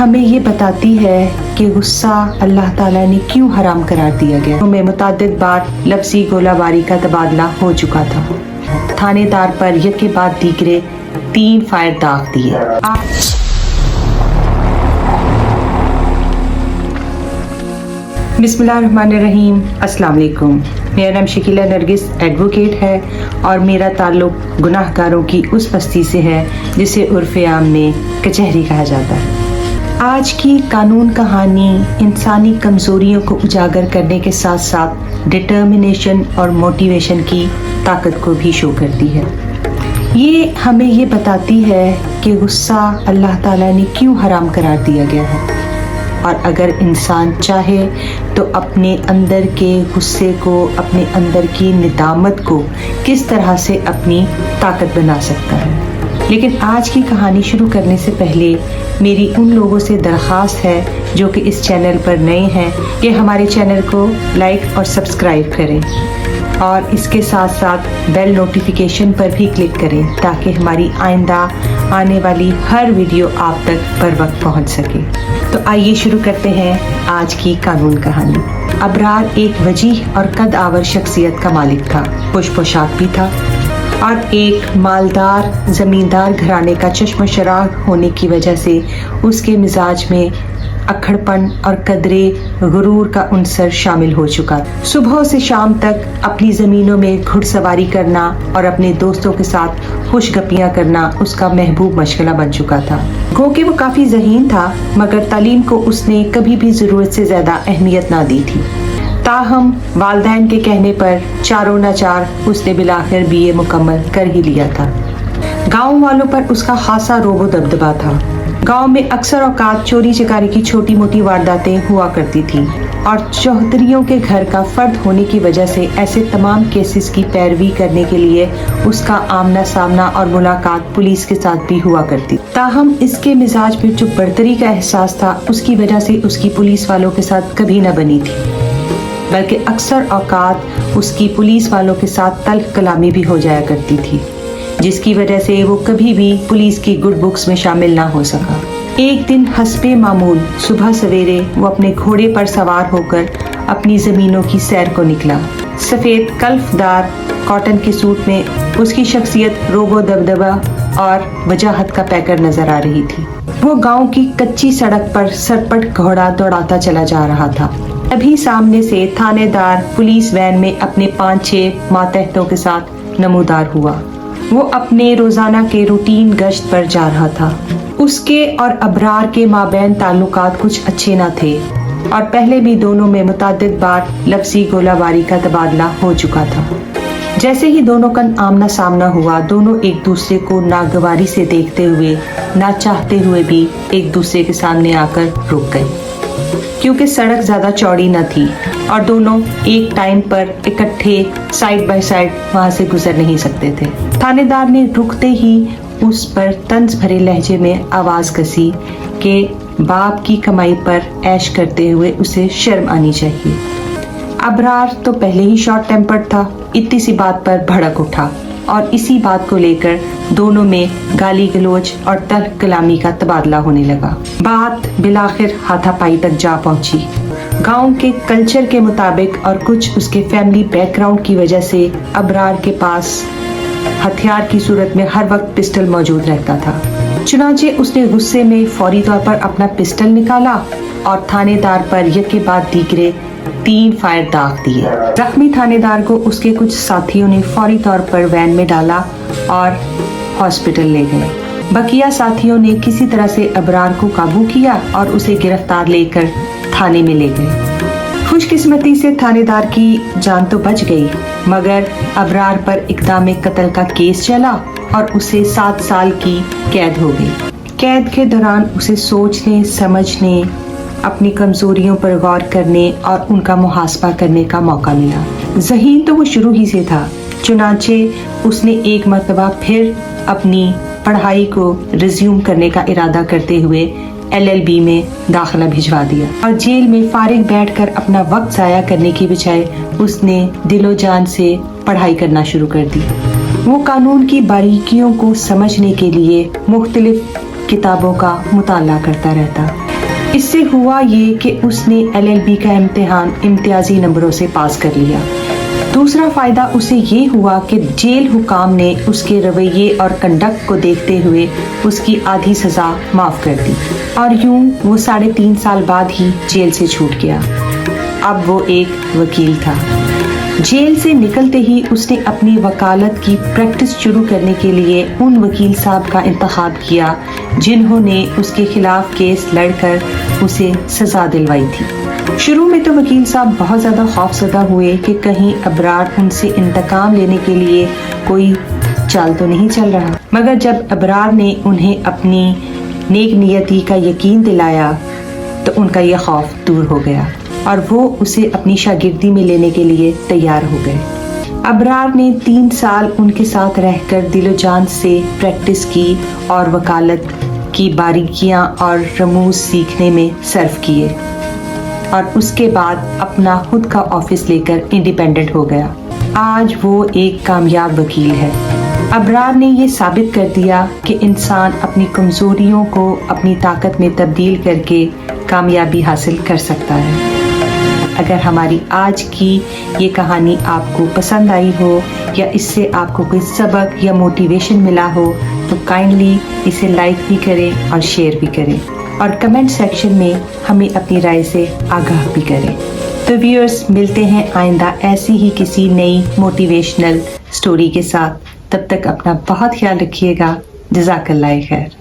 हमें ये बताती है कि गुस्सा अल्लाह ताला ने क्यों हराम करार दिया गया। में मुतअद्दिद बार लफ्ज़ी गोलाबारी का तबादला हो चुका था। थानेदार पर एक के बाद दीगरे 3 फायर दाग दिए। बिस्मिल्लाहिर्रहमानिर्रहीम, अस्सलाम वालेकुम। मेरा नाम शकीला नरगिस एडवोकेट है और मेरा ताल्लुक़ गुनाहगारों की उस बस्ती से है जिसे उर्फ़े आम में कचहरी कहा जाता है। आज की कानून कहानी इंसानी कमज़ोरियों को उजागर करने के साथ साथ डिटर्मिनेशन और मोटिवेशन की ताकत को भी शो करती है। ये हमें ये बताती है कि गुस्सा अल्लाह ताला ने क्यों हराम करार दिया गया है और अगर इंसान चाहे तो अपने अंदर के गुस्से को, अपने अंदर की निदामत को किस तरह से अपनी ताकत बना सकता है। लेकिन आज की कहानी शुरू करने से पहले मेरी उन लोगों से दरख्वास्त है जो कि इस चैनल पर नए हैं कि हमारे चैनल को लाइक और सब्सक्राइब करें और इसके साथ साथ बेल नोटिफिकेशन पर भी क्लिक करें ताकि हमारी आइंदा आने वाली हर वीडियो आप तक बर वक्त पहुंच सके। तो आइए शुरू करते हैं आज की कानून कहानी। अबरार एक वजीह और कद आवर शख्सियत का मालिक था, खुश पोशाक भी था और एक मालदार जमींदार घराने का चश्म शराब होने की वजह से उसके मिजाज में अक्खड़पन और कदरे गुरूर का उनसर शामिल हो चुका। सुबह से शाम तक अपनी ज़मीनों में घुड़सवारी करना और अपने दोस्तों के साथ खुशगपियाँ करना उसका महबूब मशगला बन चुका था। गो कि वो काफ़ी ज़हीन था मगर तालीम को उसने कभी भी ज़रूरत से ज़्यादा अहमियत ना दी थी। ताहम वालिदैन के कहने पर चारों नाचार उसने बिलाखिर BA मुकम्मल कर ही लिया था। गाँव वालों पर उसका खासा रोब व दबदबा था। गांव में अक्सर औकात चोरी चकारी की छोटी मोटी वारदातें हुआ करती थी और चौधरियों के घर का फर्द होने की वजह से ऐसे तमाम केसेस की पैरवी करने के लिए उसका आमना सामना और मुलाकात पुलिस के साथ भी हुआ करती। ताहम इसके मिजाज में जो बर्तरी का एहसास था उसकी वजह से उसकी पुलिस वालों के साथ कभी न बनी थी, बल्कि अक्सर औकात उसकी पुलिस वालों के साथ तल्ख कलामी भी हो जाया करती थी, जिसकी वजह से वो कभी भी पुलिस की गुड बुक्स में शामिल ना हो सका। एक दिन हस्बे मामूल सुबह सवेरे वो अपने घोड़े पर सवार होकर अपनी ज़मीनों की सैर को निकला। सफ़ेद कल्फदार कॉटन के सूट में उसकी शख्सियत रोबो दबदबा और वजाहत का पैकर नजर आ रही थी। वो गांव की कच्ची सड़क पर सरपट घोड़ा दौड़ाता चला जा रहा था। अभी सामने से थानेदार पुलिस वैन में अपने 5-6 मातहतों के साथ नमूदार हुआ। वो अपने रोजाना के रूटीन गश्त पर जा रहा था। उसके और अबरार के माबैन ताल्लुकात कुछ अच्छे न थे और पहले भी दोनों में मुतअद्दिद बार लफ्ज़ी गोलाबारी का तबादला हो चुका था। जैसे ही दोनों का आमना सामना हुआ, दोनों एक दूसरे को नागवारी से देखते हुए, ना चाहते हुए भी एक दूसरे के सामने आकर रुक गए, क्योंकि सड़क ज्यादा चौड़ी न थी और दोनों एक टाइम पर इकट्ठे साइड बाय साइड वहां से गुजर नहीं सकते थे। थानेदार ने रुकते ही उस पर तंज भरे लहजे में आवाज कसी कि बाप की कमाई पर ऐश करते हुए उसे शर्म आनी चाहिए। अबरार तो पहले ही शॉर्ट टेम्पर्ड था, इतनी सी बात पर भड़क उठा और इसी बात को लेकर दोनों में गाली गलोच और तल्ख कलामी का तबादला होने लगा। बात बिलाखिर हाथापाई तक जा पहुंची। गांव के कल्चर के मुताबिक और कुछ उसके फैमिली बैकग्राउंड की वजह से अबरार के पास हथियार की सूरत में हर वक्त पिस्टल मौजूद रहता था। चुनांचे उसने गुस्से में फौरी तौर पर अपना पिस्टल निकाला और थानेदार पर एक के बाद दीगरे 3 फायर दाग दिए। जख्मी थानेदार को उसके कुछ साथियों ने फौरी तौर पर वैन में डाला और हॉस्पिटल ले गए। बकिया साथियों ने किसी तरह से अबरार को काबू किया और उसे गिरफ्तार लेकर थाने में ले गए। खुशकिस्मती से थानेदार की जान तो बच गई, मगर अबरार पर इक़दाम कत्ल का केस चला और उसे 7 साल की कैद हो गई। कैद के दौरान उसे सोचने, समझने, अपनी कमजोरियों पर गौर करने और उनका मुहासबा करने का मौका मिला। ज़हीन तो वो शुरू ही से था, चुनांचे उसने एक मर्तबा फिर अपनी पढ़ाई को रिज्यूम करने का इरादा करते हुए LLB में दाखिला भिजवा दिया और जेल में फारिग बैठकर अपना वक्त ज़ाया करने की बजाय उसने दिलो जान से पढ़ाई करना शुरू कर दी। वो कानून की बारीकियों को समझने के लिए मुख्तलिफ किताबों का मुताला करता रहता। اس سے ہوا یہ کہ اس نے LLB کا امتحان امتیازی نمبروں سے پاس کر لیا۔ دوسرا فائدہ اسے یہ ہوا کہ جیل حکام نے اس کے رویے اور کنڈکٹ کو دیکھتے ہوئے اس کی آدھی سزا معاف کر دی، اور یوں وہ 3.5 سال بعد ہی جیل سے چھوٹ گیا۔ اب وہ ایک وکیل تھا۔ جیل سے نکلتے ہی اس نے اپنی وکالت کی پریکٹس شروع کرنے کے لیے ان وکیل صاحب کا انتخاب کیا جنہوں نے اس کے خلاف کیس لڑ کر اسے سزا دلوائی تھی۔ شروع میں تو وکیل صاحب بہت زیادہ خوفزدہ ہوئے کہ کہیں ابرار ان سے انتقام لینے کے لیے کوئی چال تو نہیں چل رہا، مگر جب ابرار نے انہیں اپنی نیک نیتی کا یقین دلایا تو ان کا یہ خوف دور ہو گیا اور وہ اسے اپنی شاگردی میں لینے کے لیے تیار ہو گئے۔ ابرار نے 3 سال ان کے ساتھ رہ کر دل و جان سے پریکٹس کی اور وکالت کی باریکیاں اور رموز سیکھنے میں صرف کیے، اور اس کے بعد اپنا خود کا آفس لے کر انڈیپینڈنٹ ہو گیا۔ آج وہ ایک کامیاب وکیل ہے۔ ابرار نے یہ ثابت کر دیا کہ انسان اپنی کمزوریوں کو اپنی طاقت میں تبدیل کر کے کامیابی حاصل کر سکتا ہے۔ اگر ہماری آج کی یہ کہانی آپ کو پسند آئی ہو یا اس سے آپ کو کوئی سبق یا موٹیویشن ملا ہو تو کائنڈلی اسے لائک بھی کریں اور شیئر بھی کریں، اور کمنٹ سیکشن میں ہمیں اپنی رائے سے آگاہ بھی کریں۔ تو ویورز، ملتے ہیں آئندہ ایسی ہی کسی نئی موٹیویشنل سٹوری کے ساتھ۔ تب تک اپنا بہت خیال رکھیے گا۔ جزاک اللہ خیر۔